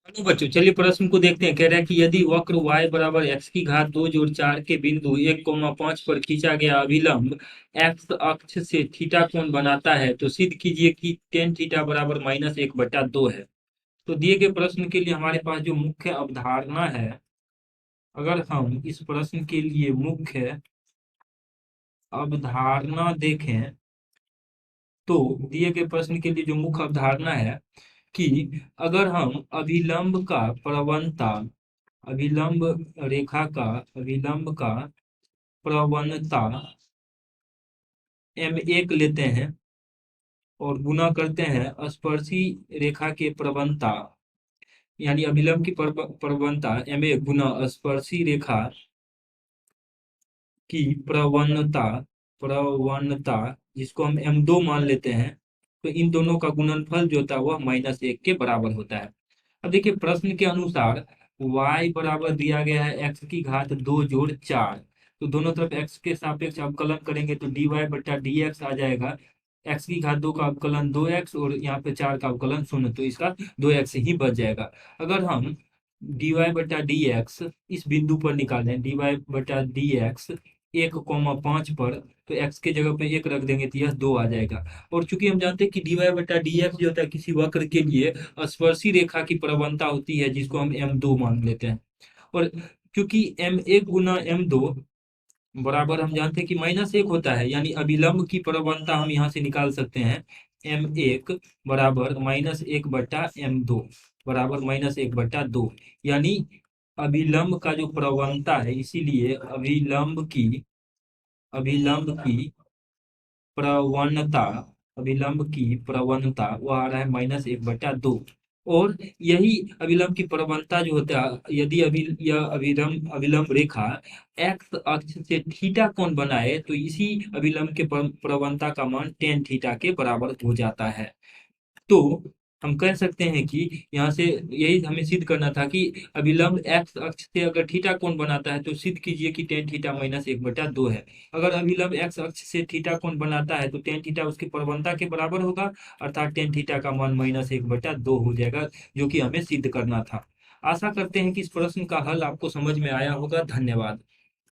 Hello बच्चों, चलिए प्रश्न को देखते हैं। कह रहा है कि यदि वक्र y बराबर x की घात 2 - 4 के बिंदु 1, 5 पर खींचा गया अभिलंब x अक्ष से थीटा कोण बनाता है तो सिद्ध कीजिए कि टेन थीटा बराबर -1/2 है। तो दिए गए प्रश्न के लिए हमारे पास जो मुख्य अवधारणा है, अगर हम इस प्रश्न के लिए मुख्य अवधारणा देखें तो दिए गए प्रश्न के लिए जो मुख्य अवधारणा है कि अगर हम अभिलंब रेखा का अभिलंब का प्रवणता m1 लेते हैं और गुना करते हैं स्पर्शी रेखा के प्रवणता, यानी अभिलंब की प्रवणता m1 गुना स्पर्शी रेखा की प्रवणता प्रवणता जिसको हम m2 मान लेते हैं, तो इन दोनों का गुणनफल जो होता है वह -1 के बराबर होता है। अब देखिए प्रश्न के अनुसार y बराबर दिया गया है x की घात 2 - 4। तो दोनों तरफ x के सापेक्ष अवकलन करेंगे तो dy/dx आ जाएगा। x की घात 2 का अवकलन 2x और यहाँ पे 4 का अवकलन 0, तो इसका 2x ही बच जाएगा। अगर हम dy/dx इस बिंदु पर निकालें, dy/dx 1, 5 पर, तो x के जगह पे 1 रख देंगे तो यह 2 आ जाएगा। और चूंकि हम जानते हैं कि dy/dx जो होता है किसी वक्र के लिए स्पर्शी रेखा की प्रवणता होती है जिसको हम m2 मान लेते हैं। और क्योंकि m1 गुना m2 बराबर हम जानते हैं कि -1 होता है, यानी अभिलंब की प्रवणता हम यहाँ से निकाल सकते हैं m1 बराबर -1/m2 बराबर -1/2, यानी अभिलंब का जो प्रवणता है, इसीलिए अभिलंब की प्रवणता वो आ रहा है -1/2। और यही अभिलंब की प्रवणता जो होता है, यदि यह अभिलंब रेखा एक्स अक्ष से थीटा कोण बनाए तो इसी अभिलंब के प्रवणता का मान टेन थीटा के बराबर हो जाता है। तो हम कह सकते हैं कि यहाँ से यही हमें सिद्ध करना था कि अभिलंब एक्स अक्ष से अगर थीटा कोण बनाता है तो सिद्ध कीजिए कि टेन थीटा -1/2 है। अगर अभिलंब एक्स अक्ष से थीटा कोण बनाता है तो टेन थीटा उसकी प्रवणता के बराबर होगा, अर्थात टेन थीटा का मान -1/2 हो जाएगा, जो कि हमें सिद्ध करना था। आशा करते हैं कि इस प्रश्न का हल आपको समझ में आया होगा। धन्यवाद।